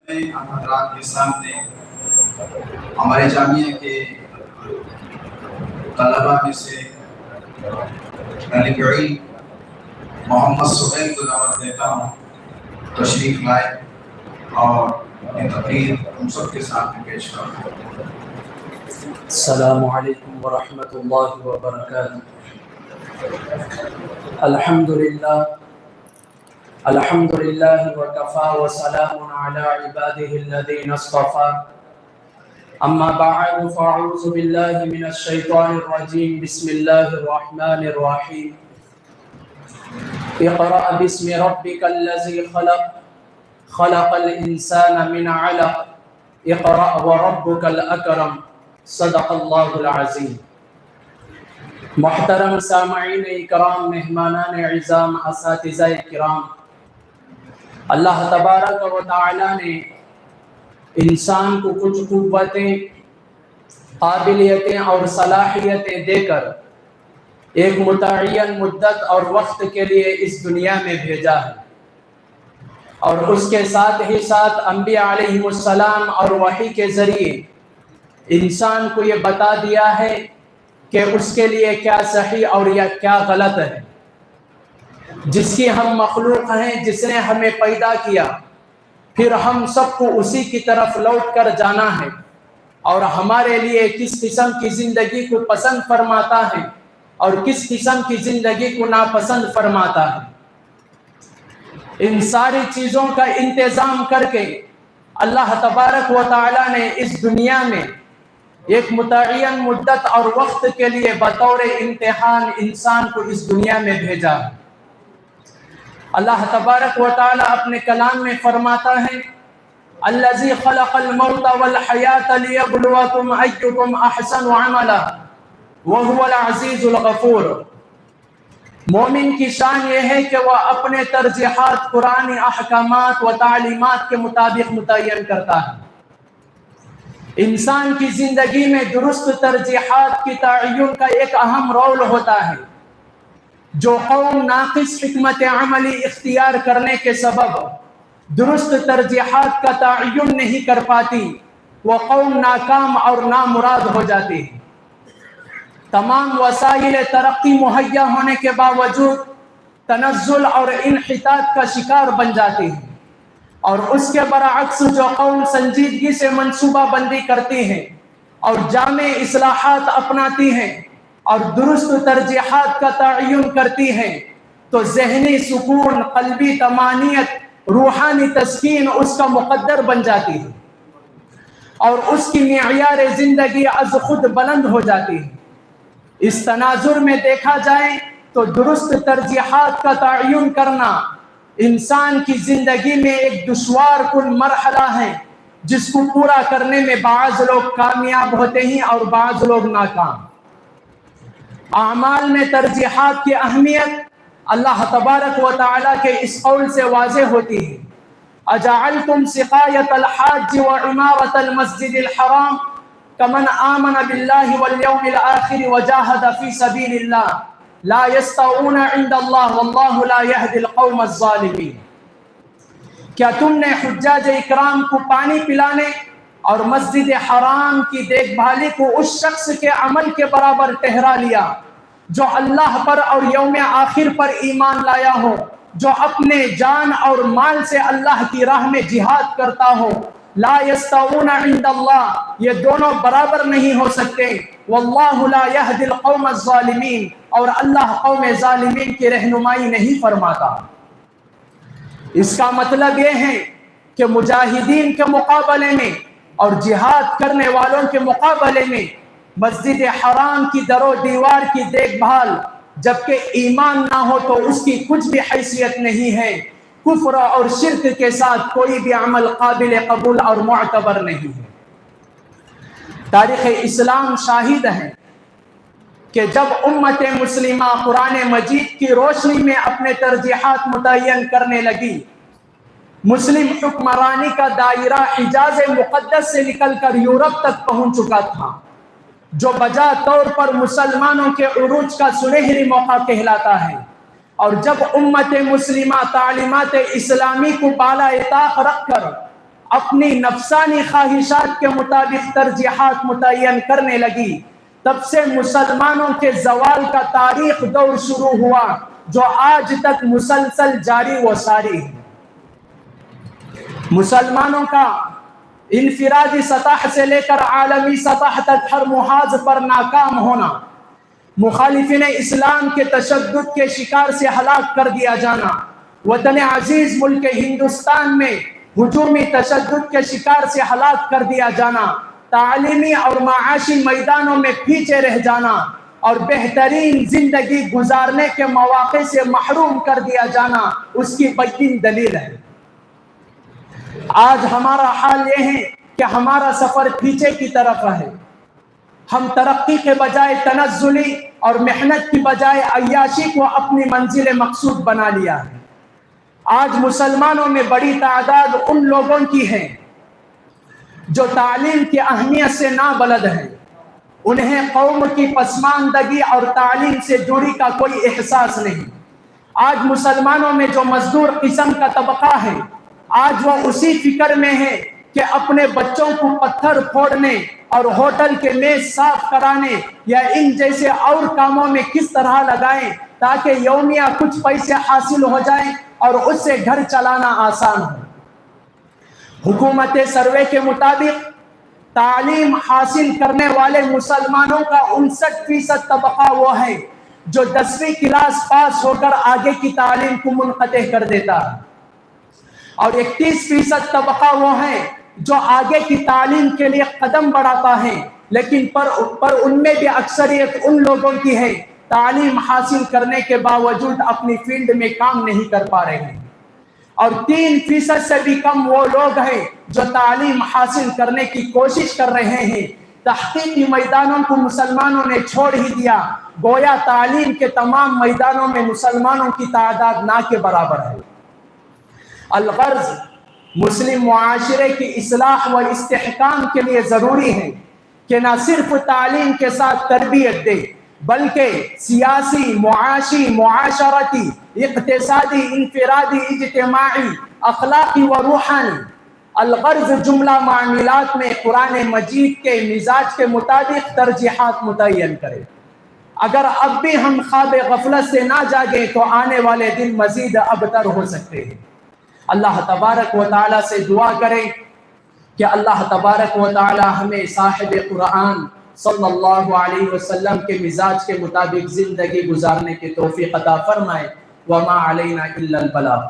میں آپ حضرات کے سامنے ہمارے جامعہ کے طلباء میں سے طالب علم محمد سہیل کو دعوت دیتا ہوں، تشریف لائے اور یہ تقریر ہم سب کے ساتھ پیش کروں۔ السلام علیکم ورحمۃ اللہ وبرکاتہ۔ الحمد للہ وکفا وسلام علی عباده الذین اصطفى، اما بعد فاعوذ باللہ من الشیطان الرجیم، بسم اللہ الرحمن الرحیم۔ اقرأ باسم ربک الذی خلق، خلق الانسان من علق، اقرأ وربک الاکرم، صدق اللہ العظیم۔ محترم سامعین اکرام، مہمانان عظام، اساتذہ کرام، اللہ تبارک و تعالی نے انسان کو کچھ قوتیں، قابلیتیں اور صلاحیتیں دے کر ایک متعین مدت اور وقت کے لیے اس دنیا میں بھیجا ہے، اور اس کے ساتھ ہی ساتھ انبیاء علیہم السلام اور وحی کے ذریعے انسان کو یہ بتا دیا ہے کہ اس کے لیے کیا صحیح اور یا کیا غلط ہے۔ جس کی ہم مخلوق ہیں، جس نے ہمیں پیدا کیا، پھر ہم سب کو اسی کی طرف لوٹ کر جانا ہے، اور ہمارے لیے کس قسم کی زندگی کو پسند فرماتا ہے اور کس قسم کی زندگی کو ناپسند فرماتا ہے۔ ان ساری چیزوں کا انتظام کر کے اللہ تبارک و تعالی نے اس دنیا میں ایک متعین مدت اور وقت کے لیے بطور امتحان انسان کو اس دنیا میں بھیجا ہے۔ اللہ تبارک و تعالی اپنے کلام میں فرماتا ہے، الذی خلق الموت والحیات لیبلوکم ایکم احسن عملا وہو العزیز الغفور۔ مومن کی شان یہ ہے کہ وہ اپنے ترجیحات قرآنی احکامات و تعلیمات کے مطابق متعین کرتا ہے۔ انسان کی زندگی میں درست ترجیحات کی تعین کا ایک اہم رول ہوتا ہے۔ جو قوم ناقص حکمت عملی اختیار کرنے کے سبب درست ترجیحات کا تعین نہیں کر پاتی، وہ قوم ناکام اور نامراد ہو جاتی ہے۔ تمام وسائل ترقی مہیا ہونے کے باوجود تنزل اور انحطاط کا شکار بن جاتی ہے، اور اس کے برعکس جو قوم سنجیدگی سے منصوبہ بندی کرتی ہے اور جامع اصلاحات اپناتی ہیں اور درست ترجیحات کا تعین کرتی ہیں، تو ذہنی سکون، قلبی طمانینت، روحانی تسکین اس کا مقدر بن جاتی ہے، اور اس کی معیار زندگی از خود بلند ہو جاتی ہے۔ اس تناظر میں دیکھا جائے تو درست ترجیحات کا تعین کرنا انسان کی زندگی میں ایک دشوار کن مرحلہ ہے، جس کو پورا کرنے میں بعض لوگ کامیاب ہوتے ہیں اور بعض لوگ ناکام۔ اعمال میں ترجیحات کی اہمیت اللہ تبارک و تعالیٰ کے اس قول سے واضح ہوتی ہے، اجعلتم سقایۃ الحاج وعمارۃ المسجد الحرام کمن آمن باللہ والیوم الآخر وجاہد فی سبیل اللہ لا یستوون عند اللہ واللہ لا یہدی القوم الظالمین۔ کیا تم نے حجاج اکرام کو پانی پلانے اور مسجد حرام کی دیکھ بھالی کو اس شخص کے عمل کے برابر ٹھہرا لیا جو اللہ پر اور یوم آخر پر ایمان لایا ہو، جو اپنے جان اور مال سے اللہ کی راہ میں جہاد کرتا ہو؟ لا یستوون عند اللہ، یہ دونوں برابر نہیں ہو سکتے۔ واللہ لا یہدی القوم الظالمین، اور اللہ قوم ظالمین کی رہنمائی نہیں فرماتا۔ اس کا مطلب یہ ہے کہ مجاہدین کے مقابلے میں اور جہاد کرنے والوں کے مقابلے میں مسجد حرام کی در و دیوار کی دیکھ بھال جبکہ ایمان نہ ہو تو اس کی کچھ بھی حیثیت نہیں ہے۔ کفر اور شرک کے ساتھ کوئی بھی عمل قابل قبول اور معتبر نہیں ہے۔ تاریخ اسلام شاہد ہے کہ جب امت مسلمہ قرآن مجید کی روشنی میں اپنے ترجیحات متعین کرنے لگی، مسلم حکمرانی کا دائرہ حجاز مقدس سے نکل کر یورپ تک پہنچ چکا تھا، جو بجا طور پر مسلمانوں کے عروج کا سنہری موقع کہلاتا ہے۔ اور جب امت مسلمہ تعلیمات اسلامی کو بالا طاق رکھ کر اپنی نفسانی خواہشات کے مطابق ترجیحات متعین کرنے لگی، تب سے مسلمانوں کے زوال کا تاریخ دور شروع ہوا جو آج تک مسلسل جاری و ساری ہے۔ مسلمانوں کا انفرادی سطح سے لے کر عالمی سطح تک ہر محاذ پر ناکام ہونا، مخالفین اسلام کے تشدد کے شکار سے ہلاک کر دیا جانا، وطن عزیز ملک ہندوستان میں ہجومی تشدد کے شکار سے ہلاک کر دیا جانا، تعلیمی اور معاشی میدانوں میں پیچھے رہ جانا اور بہترین زندگی گزارنے کے مواقع سے محروم کر دیا جانا اس کی بین دلیل ہے۔ آج ہمارا حال یہ ہے کہ ہمارا سفر پیچھے کی طرف ہے۔ ہم ترقی کے بجائے تنزلی اور محنت کی بجائے عیاشی کو اپنی منزل مقصود بنا لیا ہے۔ آج مسلمانوں میں بڑی تعداد ان لوگوں کی ہے جو تعلیم کی اہمیت سے نابلد ہیں، انہیں قوم کی پسماندگی اور تعلیم سے دوری کا کوئی احساس نہیں۔ آج مسلمانوں میں جو مزدور قسم کا طبقہ ہے، آج وہ اسی فکر میں ہے کہ اپنے بچوں کو پتھر پھوڑنے اور ہوٹل کے میز صاف کرانے یا ان جیسے اور کاموں میں کس طرح لگائیں تاکہ یومیہ کچھ پیسے حاصل ہو جائیں اور اس سے گھر چلانا آسان ہو۔ حکومت سروے کے مطابق تعلیم حاصل کرنے والے مسلمانوں کا 59% طبقہ وہ ہے جو 10ویں کلاس پاس ہو کر آگے کی تعلیم کو منقطع کر دیتا ہے، اور 31% طبقہ وہ ہے جو آگے کی تعلیم کے لیے قدم بڑھاتا ہے، لیکن پر ان میں بھی اکثریت ان لوگوں کی ہے تعلیم حاصل کرنے کے باوجود اپنی فیلڈ میں کام نہیں کر پا رہے ہیں، اور 3% سے بھی کم وہ لوگ ہیں جو تعلیم حاصل کرنے کی کوشش کر رہے ہیں۔ تحقیقی میدانوں کو مسلمانوں نے چھوڑ ہی دیا، گویا تعلیم کے تمام میدانوں میں مسلمانوں کی تعداد نہ کے برابر ہے۔ الغرض مسلم معاشرے کی اصلاح و استحکام کے لیے ضروری ہے کہ نہ صرف تعلیم کے ساتھ تربیت دے بلکہ سیاسی، معاشی، معاشرتی، اقتصادی، انفرادی، اجتماعی، اخلاقی و روحانی الغرض جملہ معاملات میں قرآن مجید کے مزاج کے مطابق ترجیحات متعین کرے۔ اگر اب بھی ہم خواب غفلت سے نہ جاگیں تو آنے والے دن مزید ابتر ہو سکتے ہیں۔ اللہ تبارک و تعالیٰ سے دعا کریں کہ اللہ تبارک و تعالیٰ ہمیں صاحب قرآن صلی اللہ علیہ وسلم کے مزاج کے مطابق زندگی گزارنے کی توفیق عطا فرمائے۔ وما علینا الا البلاغ۔